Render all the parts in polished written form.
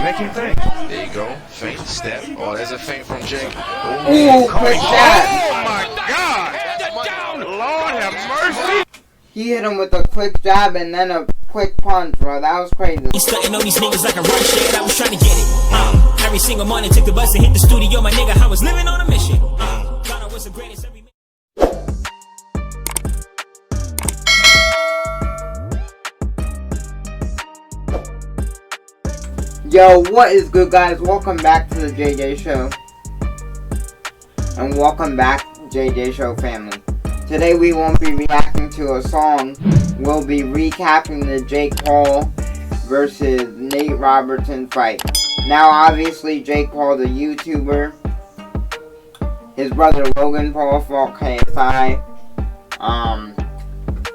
Make him think. There you go. Feint step. Oh, there's a feint from Jake. Ooh, quick shot. Oh my God! Lord have mercy. He hit him with a quick jab and then a quick punch, bro. That was crazy. He's stunting on these niggas like a run shit. I was trying to get it. Every single morning, took the bus and hit the studio. My nigga, I was living on a mission. Thought I was the greatest every. Yo, what is good, guys? Welcome back to the JJ Show. And welcome back, JJ Show family. Today we won't be reacting to a song. We'll be recapping the Jake Paul versus Nate Robertson fight. Now, obviously, Jake Paul, the YouTuber. His brother Logan Paul fought KSI.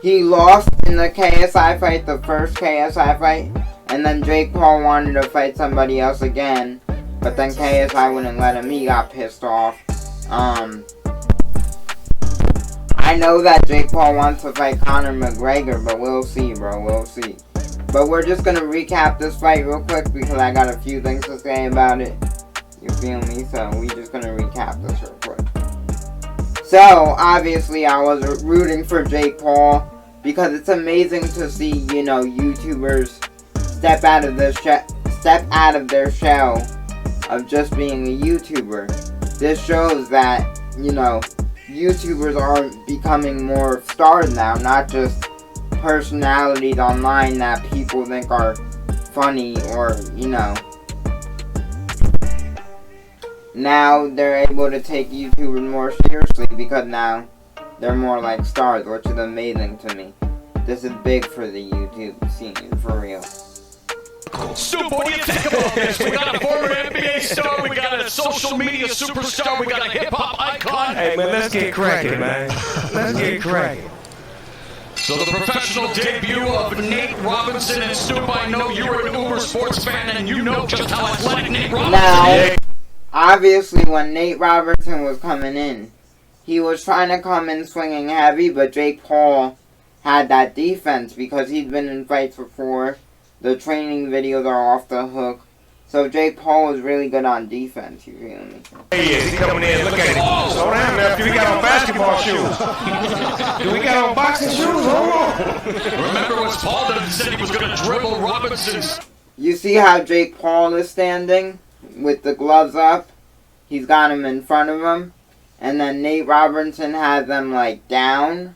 He lost in the KSI fight, the first KSI fight. And then Jake Paul wanted to fight somebody else again, but then KSI wouldn't let him. He got pissed off. I know that Jake Paul wants to fight Conor McGregor, but we'll see, bro. We'll see. But we're just going to recap this fight real quick because I got a few things to say about it. You feel me? So we just going to recap this real quick. So, obviously, I was rooting for Jake Paul because it's amazing to see, you know, YouTubers step out of their shell of just being a YouTuber. This shows that, you know, YouTubers are becoming more stars now, not just personalities online that people think are funny or, you know. Now they're able to take YouTubers more seriously because now they're more like stars, which is amazing to me. This is big for the YouTube scene, for real. Stu, what do you think about this? We got a former NBA star, we got a social media superstar, we got a hip-hop icon. Hey, man, let's get cracking, man. Let's get cracking. So the professional debut of Nate Robertson, and Stu, I know you're an Uber sports fan, and you know just how athletic Nate Robertson is. Now, obviously, when Nate Robertson was coming in, he was trying to come in swinging heavy, but Jake Paul had that defense because he'd been in fights before. The training videos are off the hook. So Jake Paul was really good on defense, you feel me? He is. He coming in. Look at him. Slow down now. Do we got on basketball shoes? Do we got on boxing shoes? Hold on. Remember when Paul said he was going to dribble Robinson's? You see how Jake Paul is standing with the gloves up? He's got him in front of him. And then Nate Robertson has them like down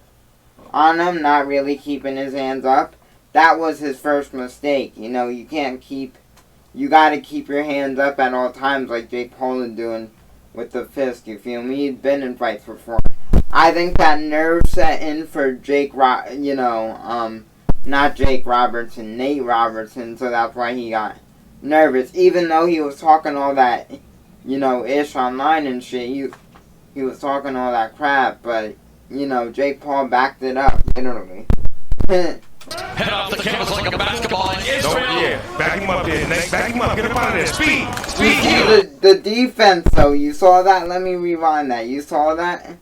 on him, not really keeping his hands up. That was his first mistake. You know, you gotta keep your hands up at all times like Jake Paul is doing with the fist, you feel me? He's been in fights before. I think that nerve set in for not Jake Robertson, Nate Robertson, so that's why he got nervous. Even though he was talking all that, you know, ish online and shit, he was talking all that crap, but, you know, Jake Paul backed it up, literally. Head off the canvas like a basketball in Israel. Yeah, back him up there, Nate. Back him up. Get up out of there. Speed. The defense, though, you saw that? Let me rewind that. You saw that?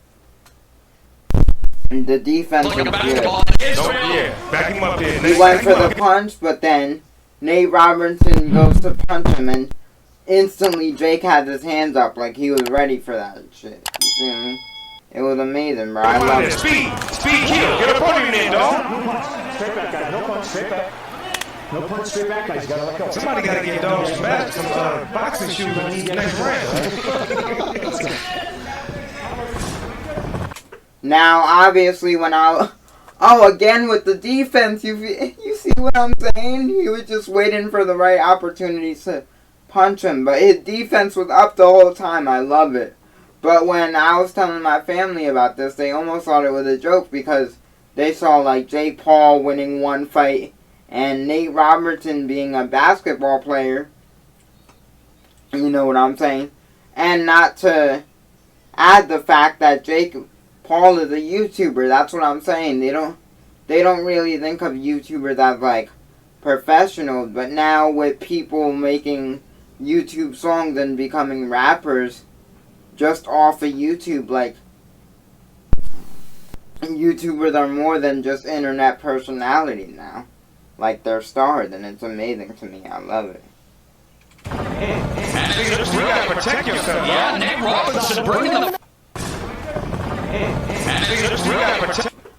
The defense was good. Yeah, back him up there, Nate. He went for the punch, but then Nate Robertson goes to punch him, and instantly Jake had his hands up like he was ready for that shit. You feel me? It was amazing, bro. I love it. Speed kill. Get up on him there, dog. Straight back, guys. No punch, straight back. No punch, straight back, guys. You gotta let go. Somebody gotta get dogs some boxing shoes when he's next round. Now, obviously, when again with the defense, you see what I'm saying? He was just waiting for the right opportunities to punch him, but his defense was up the whole time. I love it. But when I was telling my family about this, they almost thought it was a joke because they saw like Jake Paul winning one fight and Nate Robertson being a basketball player. You know what I'm saying? And not to add the fact that Jake Paul is a YouTuber. That's what I'm saying. They don't really think of YouTubers as like professionals. But now with people making YouTube songs and becoming rappers just off of YouTube, like, YouTubers are more than just internet personalities now. Like, they're stars, and it's amazing to me. I love it. And You gotta protect yourself. yeah, Nate Robertson bringing the...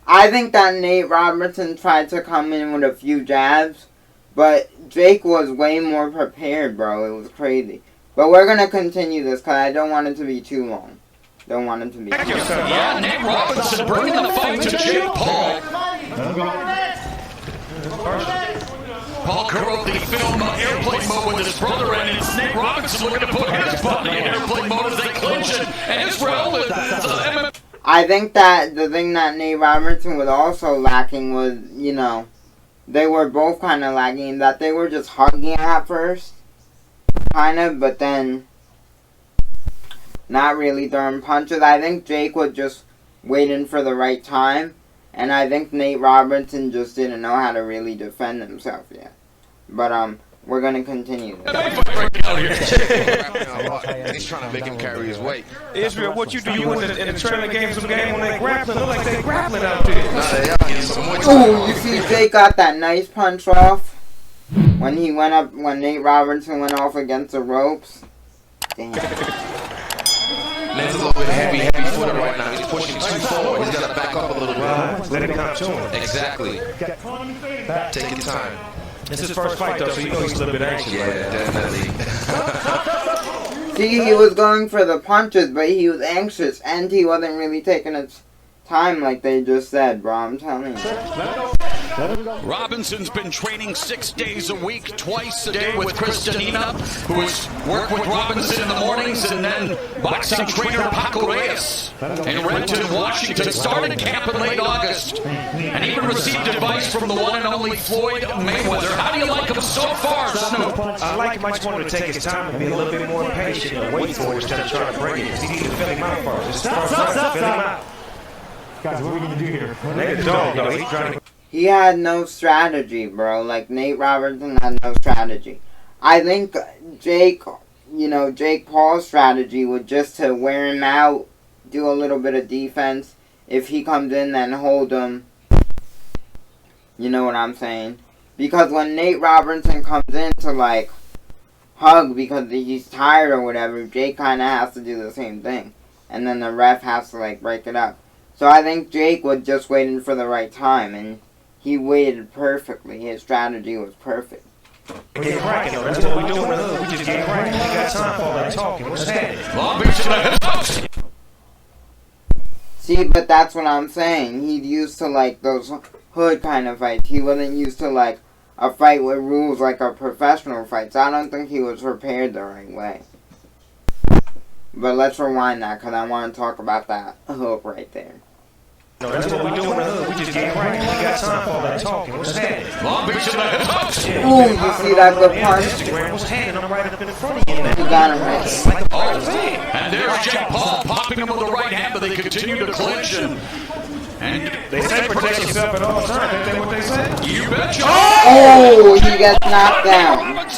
I think that Nate Robertson tried to come in with a few jabs, but Jake was way more prepared, bro. It was crazy. But we're gonna continue this because I don't want it to be too long. Don't want it to be too long. Yeah, Nate Robertson bringing the fight to Jake Paul. Paul Caro, the film airplane mode with his brother, and it's Nate Robertson looking to put his body in airplane mode as they clinch it. And Israel is I think that the thing that Nate Robertson was also lacking was, you know, they were both kind of lacking, that they were just hugging at first, kind of, but then not really throwing punches. I think Jake was just waiting for the right time, and I think Nate Robertson just didn't know how to really defend himself yet. But, we're gonna continue this. He's trying to make him carry his weight. Israel, what you do? You in the training games of game when they grappling? Look like they grappling out there. Ooh, you see Jake got that nice punch off when Nate Robertson went off against the ropes. Damn. Nate's a little bit heavy footed right now. He's pushing too forward. He's got to back up a little bit. Let it come to him. Exactly. Take your time. This is his first fight, though, so you know he's a little bit anxious. Yeah, definitely. See, he was going for the punches, but he was anxious, and he wasn't really taking his time like they just said, bro. I'm telling you. Robinson's been training 6 days a week, twice a day with Christinina, who has worked with Robinson in the mornings, and then boxing trainer Paco Reyes in Renton, Washington. Started camp in late August, and even received advice from the one and only Floyd Mayweather. How do you like him so far, Snoop? I like him. I just want him to take his time and be a little bit more patient and wait for it instead of trying to break it. He needs to fill him out first. Just start fill him out. Guys, what are we gonna do here? Nigga dog, though. He's trying to... He had no strategy, bro. Like, Nate Robertson had no strategy. I think Jake Paul's strategy was just to wear him out, do a little bit of defense. If he comes in, then hold him. You know what I'm saying? Because when Nate Robertson comes in to, like, hug because he's tired or whatever, Jake kind of has to do the same thing. And then the ref has to, like, break it up. So I think Jake was just waiting for the right time, and he waited perfectly. His strategy was perfect. Get cracking, though. That's what we do in the hood. We just get cracking. We got time for all that talking. What's happening? Long Beach to the house. See, but that's what I'm saying. He's used to, like, those hood kind of fights. He wasn't used to, like, a fight with rules like a professional fight. So I don't think he was prepared the right way. But let's rewind that, because I want to talk about that hook right there. No, that's what we do in the hood. We just get cracking. We got time for all that talking. What's happening? Long Beach to the house. Ooh, you see that good punch? Instagram was hanging. I'm right up in front of you. You got him right. And there's Jake Paul popping him with the right hand, but they continue to clinch. And They say protect yourself at all times. Ain't that what they say? you betcha. Oh, he gets knocked down.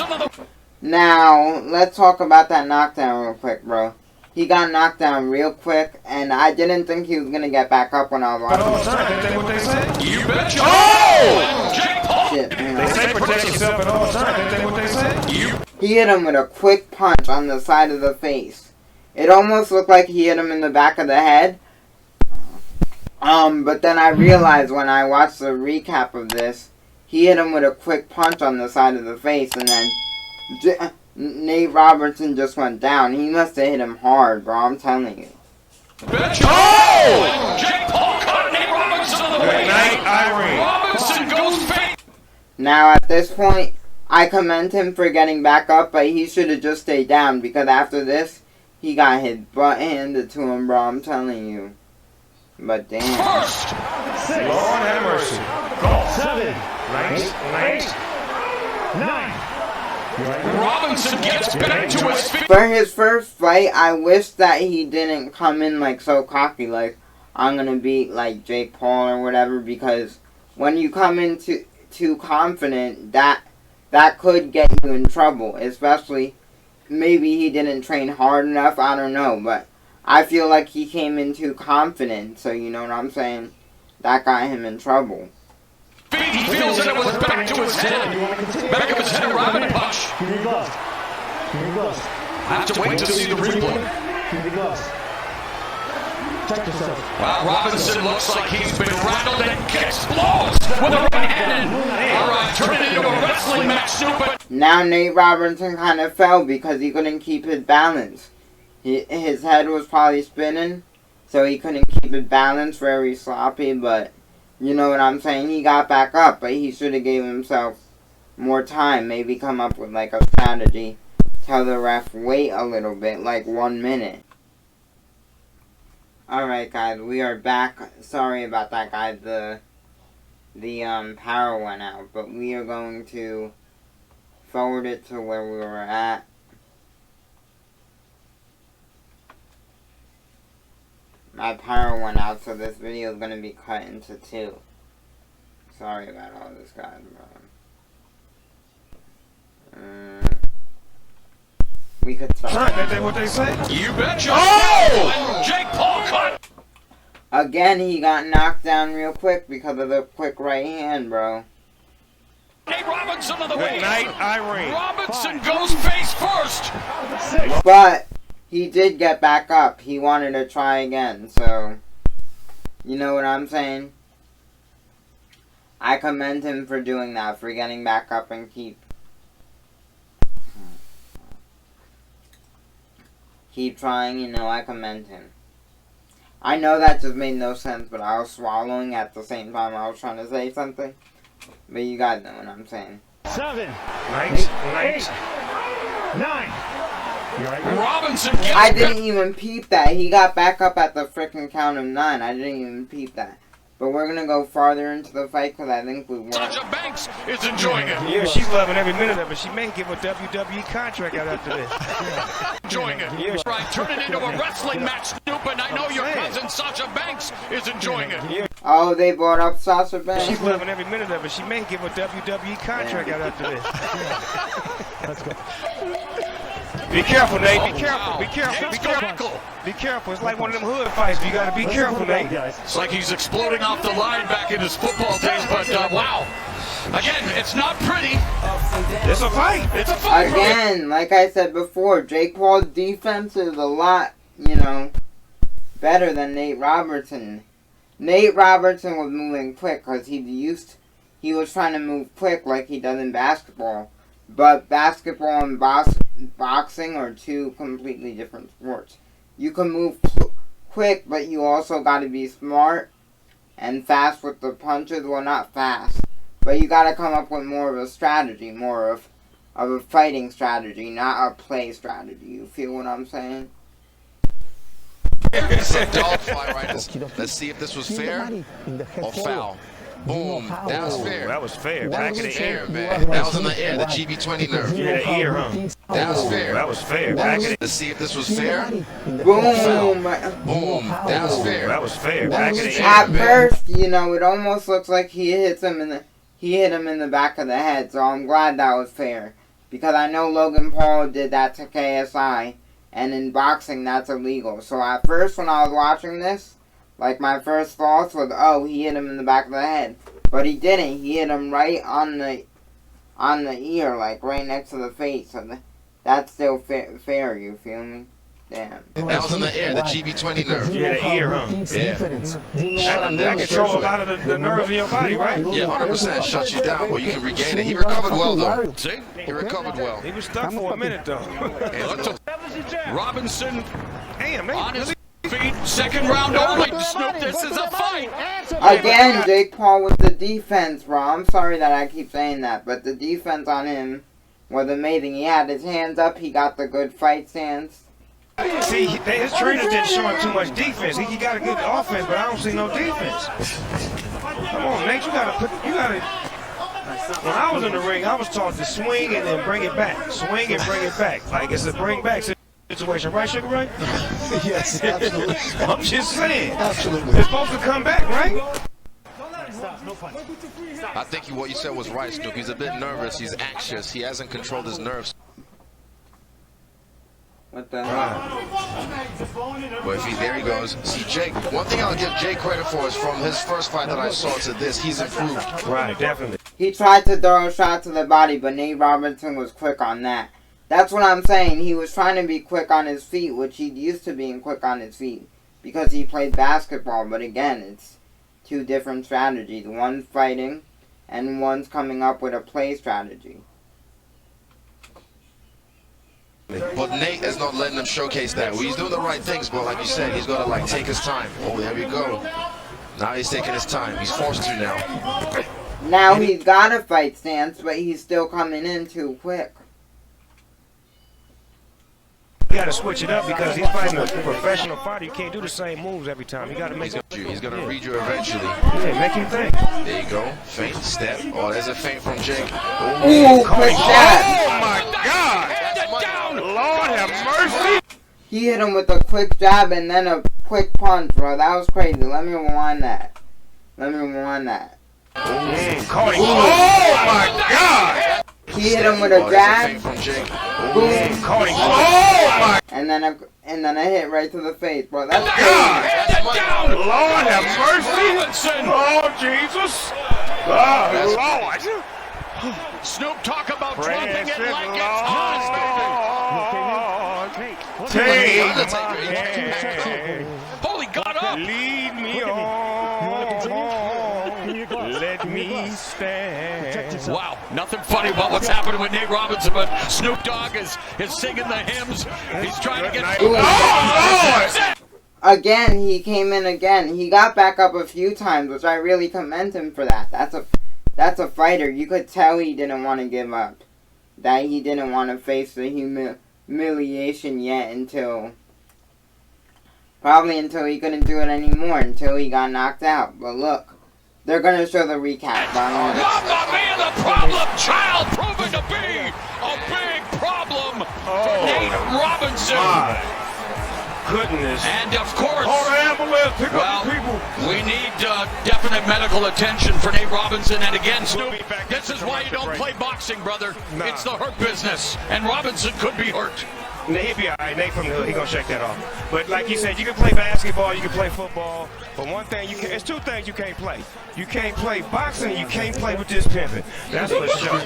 Now, let's talk about that knockdown real quick, bro. He got knocked down real quick, and I didn't think he was going to get back up when I was At all watching. times. Ain't that what they say? You betcha. Oh! Jake Paul. Shit, hang They on. say protect yourself at all times. Ain't that what they say? He hit him with a quick punch on the side of the face. It almost looked like he hit him in the back of the head. But then I realized when I watched the recap of this, he hit him with a quick punch on the side of the face, and then Nate Robertson just went down. He must have hit him hard, bro. I'm telling you. Betcha. Oh! Jake Paul caught Nate Robertson on the Good way. night, Irene. Robinson goes face. Now, at this point, I commend him for getting back up, but he should have just stayed down, because after this, he got his butt handed to him, bro. I'm telling you. But damn. First. Lord have mercy. Go. 7, 9. Robinson gets back to his feet. For his first fight, I wish that he didn't come in like so cocky, like I'm gonna beat like Jake Paul or whatever, because when you come in too confident, that could get you in trouble. Especially, maybe he didn't train hard enough, I don't know, but I feel like he came in too confident, so you know what I'm saying? That got him in trouble. He feels that it was back to his head. Back of his head, Robin punch. Give me your gloves. Give me gloves. I have to wait to see the replay. Give me gloves. Check yourself. Well, Robinson looks like he's been rattled and explodes with a right hand. All right, turn it into a wrestling match, stupid. Now Nate Robertson kind of fell because he couldn't keep his balance. His head was probably spinning, so he couldn't keep it balanced, very sloppy, but you know what I'm saying? He got back up, but he should have gave himself more time, maybe come up with like a strategy. Tell the ref, wait a little bit, like 1 minute. Alright guys, we are back. Sorry about that guys, the power went out, but we are going to forward it to where we were at. My power went out, so this video is going to be cut into 2. Sorry about all this, guys, bro. We could start. Right, that's what they say. You betcha. Oh! Jake Paul cut. Again, he got knocked down real quick because of the quick right hand, bro. Nate Robinson of the Good way. night, Irene. Robinson goes face first. But he did get back up. He wanted to try again, so you know what I'm saying? I commend him for doing that, for getting back up and keep trying, you know, I commend him. I know that just made no sense, but I was swallowing at the same time I was trying to say something. But you guys know what I'm saying. 7, Nice, 8, 9. You all right? Robinson gets I didn't even peep that. He got back up at the frickin' count of 9. I didn't even peep that. But we're gonna go farther into the fight because I think we won. Sasha Banks is enjoying it. Yeah, she's loving every minute of it. She may give a WWE contract out after this. Enjoying it. Yeah. Right, turn it into a wrestling match, stupid. I know your cousin Sasha Banks is enjoying it. Yeah, Oh, they brought up Sasha Banks. she's loving every minute of it. She may give a WWE contract out after this. Let's go. Be careful, Nate. Be careful. Wow. Be careful. Be Nate's careful. tackle. Be careful. It's like one of them hood fights. You gotta be careful, Nate. Guys. It's like he's exploding off the line back in his football days, but wow. Again, it's not pretty. It's a fight. It's a fight. Again, like I said before, Jake Paul's defense is a lot, you know, better than Nate Robertson. Nate Robertson was moving quick because he was trying to move quick like he does in basketball. But basketball and boxing are two completely different sports. You can move quick, but you also got to be smart and fast with the punches. Well, not fast, but you got to come up with more of a strategy, more of a fighting strategy, not a play strategy. You feel what I'm saying? It's a dogfight, right? Let's see if this was fair or foul. Boom. That was fair. That was fair. That Back was in the fair, air. man. That was in the air, the GB20 nerve. Yeah, the ear, huh? That was fair. That was fair. Back in the Let's see if this was fair. Boom! Boom. That was fair. That was fair. Back in the air. At first, you know, it almost looks like he hit him in the back of the head. So I'm glad that was fair, because I know Logan Paul did that to KSI, and in boxing that's illegal. So at first, when I was watching this, like my first thoughts was, oh, he hit him in the back of the head, but he didn't. He hit him right on the ear, like right next to the face. So that's still fair. You feel me? Damn. That was in the air, the GB20 nerve. Yeah, the ear, huh? That control a lot of the nerves in your body, right? Yeah, 100% shuts you down, but you can regain it. He recovered well, though. See? He recovered well. He was stuck for a minute, though. And look to Robinson Damn, on man. his feet. Second round only. Snoop, this is a fight. Again, Jake Paul with the defense, bro. I'm sorry that I keep saying that, but the defense on him was amazing. He had his hands up. He got the good fight stance. See, his trainers didn't show him too much defense. He got a good offense, but I don't see no defense. Come on, Nate, you gotta. When I was in the ring, I was taught to swing and then bring it back. Swing and bring it back. Like it's a bring back situation, right, Sugar Ray? Yes, absolutely. I'm just saying. Absolutely. It's supposed to come back, right? Stop, no punch. I think what you said was right, Snoop. He's a bit nervous. He's anxious. He hasn't controlled his nerves. What the hell? But if there he goes. See, Jake, one thing I'll give Jake credit for is from his first fight that I saw to this, he's improved. Right, definitely. He tried to throw a shot to the body, but Nate Robertson was quick on that. That's what I'm saying. He was trying to be quick on his feet, which he used to being quick on his feet because he played basketball. But again, it's two different strategies. One's fighting, and one's coming up with a play strategy. But Nate is not letting him showcase that. Well, he's doing the right things, but like you said, he's got to like take his time. Oh, there we go. Now he's taking his time. He's forced to now. Now he's got a fight stance, but he's still coming in too quick. You got to switch it up because he's fighting a professional fighter. You can't do the same moves every time. You got to make it. He's going to read you eventually. Yeah, make him think. There you go. Feint, step. Oh, there's a feint from Jake. Ooh, quick jab. Oh my God! Lord have mercy! He hit him with a quick jab and then a quick punch, bro. That was crazy. Let me rewind that. Let me rewind that. Caught him. Oh my God! He hit him with a jab. Boom! Caught him. Oh my! And then a hit right to the face, bro. That's crazy. Lord have mercy! Oh Jesus! Oh Lord! Snoop, talk about dropping it Precious like it's hot, baby. Take my hand. Holy, got up. Lead me on. Let me stand. Wow, nothing funny about what's happening with Nate Robertson, but Snoop Dogg is singing the hymns. He's trying to get... Oh, Again, he came in again. He got back up a few times, which I really commend him for that. That's a fighter. You could tell he didn't want to give up. That he didn't want to face the humiliation yet probably until he couldn't do it anymore, until he got knocked out. But look, they're going to show the recap. Mamma mia, the problem child proving to be a big problem for Nate Robinson. my goodness. And of course, Call the ambulance. Pick well, up the people. we need definite medical attention for Nate Robinson. And again, Snoop, be back this is why you don't play boxing, brother. Nah. It's the hurt business. And Robinson could be hurt. He'll be all right. Nate from the hood, he gonna shake that off. But like you said, you can play basketball, you can play football, but one thing you can't. It's two things you can't play. You can't play boxing, you can't play with this pimping. That's for sure.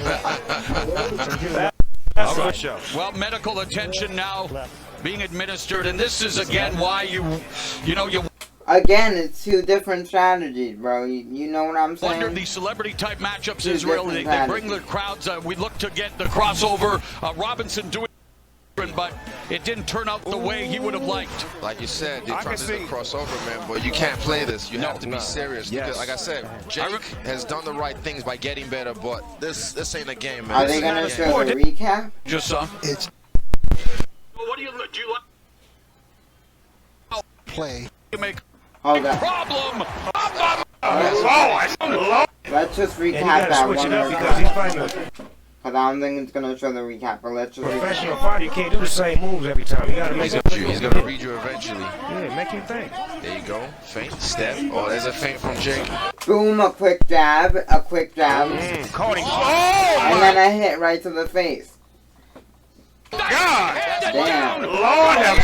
That's for sure. Well, medical attention now being administered, and this is again why you Again, it's two different strategies, bro. You know what I'm saying? wonder these celebrity type matchups. Two Israel, they different bring the crowds. We look to get the crossover. Robinson doing. But it didn't turn out the way he would have liked. Like you said, they're I trying can to do see- the crossover, man, but you can't play this. You have to be no. serious. Yes. Because, like I said, Jake has done the right things by getting better, but this ain't a game, man. Are This they ain't going a to game. show the recap? Just some. It's What do you like? play. You make Hold up. problem. Let's just And you recap gotta that switch one it more up because he's time. fighting a Because I don't think it's going to show the recap, but let's just professional fighter. You can't do the same moves every time. You gotta make it. He's going to read you eventually. Yeah, make him think. There you go. Feint, step. Oh, there's a feint from Jake. boom, a quick jab, and Caught him. Oh then a hit right to the face. God! Damn. Lord have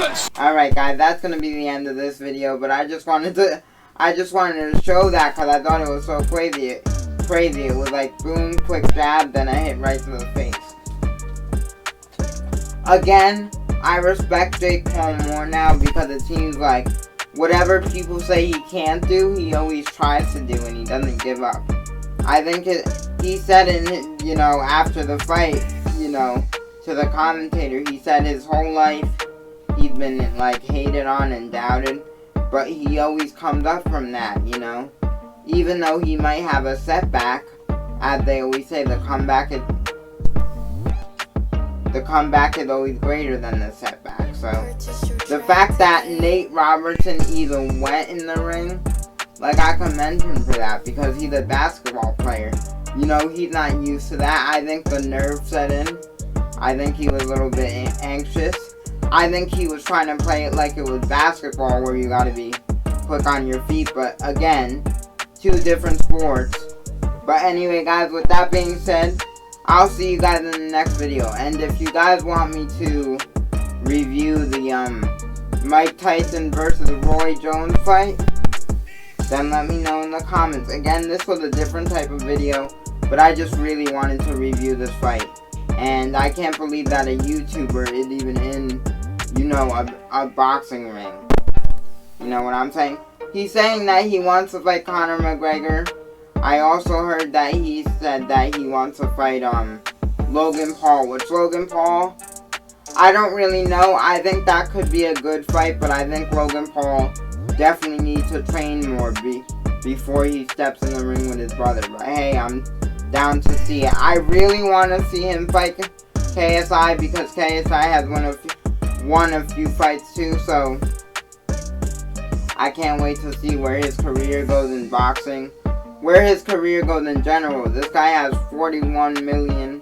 mercy! Alright guys, that's going to be the end of this video, but I just wanted to show that because I thought it was so crazy. It was like boom, quick jab, then a hit right to the face. Again, I respect Jake Paul more now because it seems like whatever people say he can't do, he always tries to do and he doesn't give up. I think he said in, after the fight, to the commentator, he said his whole life he's been like hated on and doubted, but he always comes up from that, Even though he might have a setback, as they always say, the comeback is always greater than the setback. So the fact that Nate Robertson even went in the ring, like, I commend him for that because he's a basketball player. He's not used to that. I think the nerve set in. I think he was a little bit anxious. I think he was trying to play it like it was basketball where you gotta be quick on your feet, but again, two different sports. But anyway guys, with that being said, I'll see you guys in the next video. And if you guys want me to review the Mike Tyson versus Roy Jones fight, then let me know in the comments. Again, this was a different type of video, but I just really wanted to review this fight. And I can't believe that a YouTuber is even in, you know, a boxing ring. You know what I'm saying? He's saying that he wants to fight Conor McGregor. I also heard that he said that he wants to fight Logan Paul. Which Logan Paul, I don't really know. I think that could be a good fight, but I think Logan Paul definitely needs to train more before he steps in the ring with his brother. But hey, I'm down to see it. I really want to see him fight KSI because KSI has won a few fights too, so I can't wait to see where his career goes in boxing. Where his career goes in general. This guy has 41 million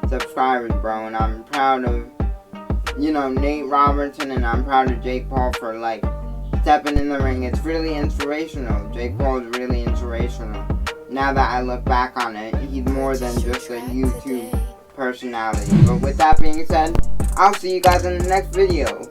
subscribers, bro, and I'm proud of, you know, Nate Robertson, and I'm proud of Jake Paul for, like, stepping in the ring. It's really inspirational. Jake Paul is really inspirational. Now that I look back on it, he's more than just a YouTube personality. But with that being said, I'll see you guys in the next video.